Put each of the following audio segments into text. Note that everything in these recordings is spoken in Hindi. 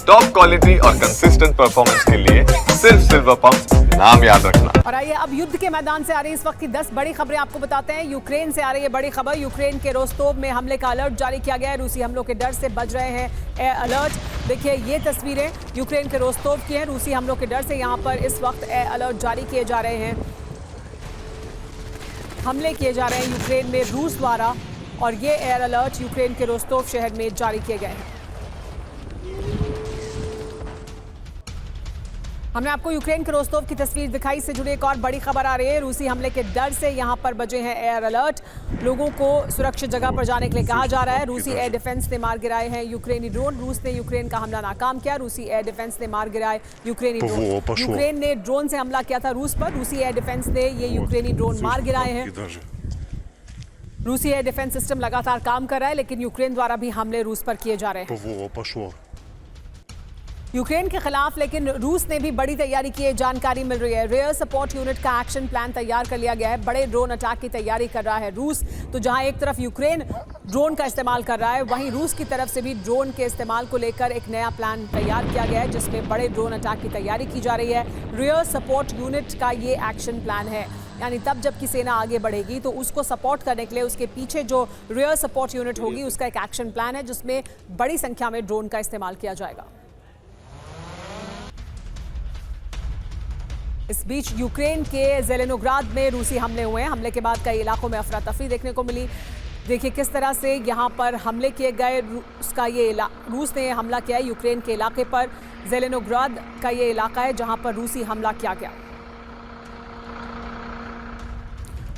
टॉप क्वालिटी और कंसिस्टेंट परफॉर्मेंस के लिए सिर्फ सिल्वर पंप नाम याद रखना। और आइए अब युद्ध के मैदान से आ रही इस वक्त की 10 बड़ी खबरें आपको बताते हैं। यूक्रेन से आ रही है बड़ी खबर। यूक्रेन के रोस्तोव में हमले का अलर्ट जारी किया गया है। रूसी हमलों के डर से बज रहे हैं एयर अलर्ट। देखिए ये तस्वीरें यूक्रेन के रोस्तोव की हैं। रूसी हमलों के डर से यहाँ पर इस वक्त एयर अलर्ट जारी किए जा रहे हैं। हमले किए जा रहे हैं यूक्रेन में रूस द्वारा, और ये एयर अलर्ट यूक्रेन के रोस्तोव शहर में जारी किए गए हैं। हमने आपको यूक्रेन के रोस्तोव की तस्वीर दिखाई। से जुड़ी एक और बड़ी खबर आ रही है। रूसी हमले के डर से यहां पर बजे हैं एयर अलर्ट। लोगों को सुरक्षित जगह पर जाने के लिए कहा जा रहा है। रूसी एयर डिफेंस ने मार गिराए हैं यूक्रेनी ड्रोन। रूस ने यूक्रेन का हमला नाकाम किया। रूसी एयर डिफेंस ने मार गिराए यूक्रेनी ड्रोन। यूक्रेन ने ड्रोन से हमला किया था रूस पर। रूसी एयर डिफेंस ने ये यूक्रेनी ड्रोन मार गिराए हैं। रूसी एयर डिफेंस सिस्टम लगातार काम कर रहा है, लेकिन यूक्रेन द्वारा भी हमले रूस पर किए जा रहे हैं यूक्रेन के खिलाफ। लेकिन रूस ने भी बड़ी तैयारी की है, जानकारी मिल रही है। रेयर सपोर्ट यूनिट का एक्शन प्लान तैयार कर लिया गया है। बड़े ड्रोन अटैक की तैयारी कर रहा है रूस। तो जहां एक तरफ यूक्रेन ड्रोन का इस्तेमाल कर रहा है, वहीं रूस की तरफ से भी ड्रोन के इस्तेमाल को लेकर एक नया प्लान तैयार किया गया है, जिसमें बड़े ड्रोन अटैक की तैयारी की जा रही है। रेयर सपोर्ट यूनिट का ये एक्शन प्लान है, यानी तब जबकि सेना आगे बढ़ेगी तो उसको सपोर्ट करने के लिए उसके पीछे जो रेयर सपोर्ट यूनिट होगी उसका एक एक्शन प्लान है, जिसमें बड़ी संख्या में ड्रोन का इस्तेमाल किया जाएगा। इस बीच यूक्रेन के जेलेनोग्राद में रूसी हमले हुए हैं। हमले के बाद कई इलाकों में अफरा तफरी देखने को मिली। देखिए किस तरह से यहाँ पर हमले किए गए। रूस ने हमला किया है यूक्रेन के इलाके पर। जेलेनोग्राद का ये इलाका है जहाँ पर रूसी हमला किया गया।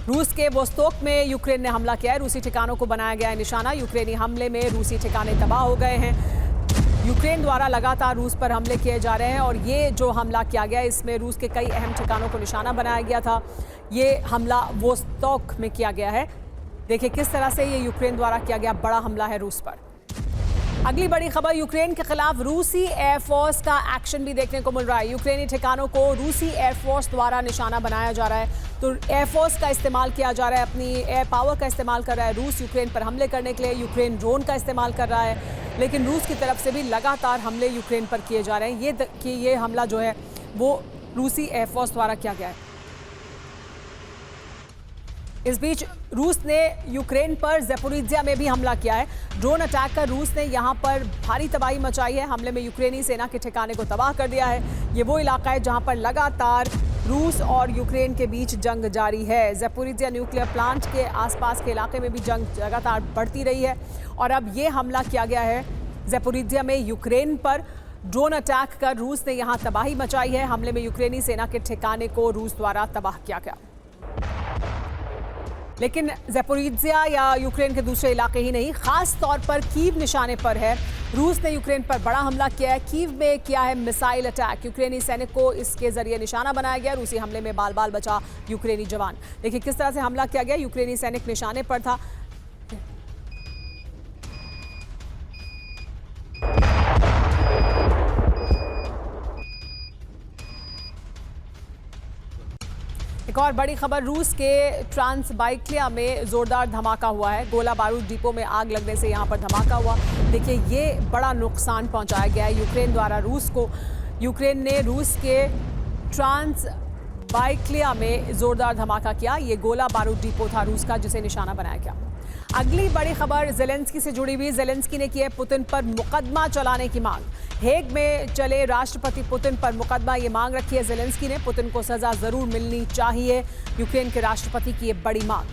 रूस के वोस्तोक में यूक्रेन ने हमला किया है। रूसी ठिकानों को बनाया गया है निशाना। यूक्रेनी हमले में रूसी ठिकाने तबाह हो गए हैं। यूक्रेन द्वारा लगातार रूस पर हमले किए जा रहे हैं, और ये जो हमला किया गया इसमें रूस के कई अहम ठिकानों को निशाना बनाया गया था। ये हमला वोस्तोक में किया गया है। देखिए किस तरह से ये यूक्रेन द्वारा किया गया बड़ा हमला है रूस पर। अगली बड़ी खबर, यूक्रेन के खिलाफ रूसी एयरफोर्स का एक्शन भी देखने को मिल रहा है। यूक्रेनी ठिकानों को रूसी एयरफोर्स द्वारा निशाना बनाया जा रहा है। तो एयरफोर्स का इस्तेमाल किया जा रहा है, अपनी एयर पावर का इस्तेमाल कर रहा है रूस यूक्रेन पर हमले करने के लिए। यूक्रेन ड्रोन का इस्तेमाल कर रहा है, लेकिन रूस की तरफ से भी लगातार हमले यूक्रेन पर किए जा रहे हैं। ये हमला जो है वो रूसी एयरफोर्स द्वारा किया गया है। इस बीच रूस ने यूक्रेन पर ज़ेपोरिज्जिया में भी हमला किया है। ड्रोन अटैक कर रूस ने यहां पर भारी तबाही मचाई है। हमले में यूक्रेनी सेना के ठिकाने को तबाह कर दिया है। ये वो इलाका है जहां पर लगातार रूस और यूक्रेन के बीच जंग जारी है। ज़ेपोरिज्जिया न्यूक्लियर प्लांट के आसपास के इलाके में भी जंग लगातार बढ़ती रही है, और अब ये हमला किया गया है ज़ेपोरिज्जिया में यूक्रेन पर। ड्रोन अटैक कर रूस ने यहां तबाही मचाई है। हमले में यूक्रेनी सेना के ठिकाने को रूस द्वारा तबाह किया गया। लेकिन ज़ेपोरिज्जिया या यूक्रेन के दूसरे इलाके ही नहीं, खास तौर पर कीव निशाने पर है। रूस ने यूक्रेन पर बड़ा हमला किया है। कीव में किया है मिसाइल अटैक। यूक्रेनी सैनिक को इसके जरिए निशाना बनाया गया। रूसी हमले में बाल बाल बचा यूक्रेनी जवान। देखिए किस तरह से हमला किया गया। यूक्रेनी सैनिक निशाने पर था। एक और बड़ी खबर, रूस के ट्रांसबाइक्लिया में जोरदार धमाका हुआ है। गोला बारूद डिपो में आग लगने से यहां पर धमाका हुआ। देखिए ये बड़ा नुकसान पहुंचाया गया है यूक्रेन द्वारा रूस को। यूक्रेन ने रूस के ट्रांसबाइक्लिया में जोरदार धमाका किया। ये गोला बारूद डिपो था रूस का, जिसे निशाना बनाया गया। अगली बड़ी खबर ज़ेलेंस्की से जुड़ी हुई। ज़ेलेंस्की ने की है पुतिन पर मुकदमा चलाने की मांग। हेग में चले राष्ट्रपति पुतिन पर मुकदमा, ये मांग रखी है ज़ेलेंस्की ने। पुतिन को सजा जरूर मिलनी चाहिए, यूक्रेन के राष्ट्रपति की ये बड़ी मांग।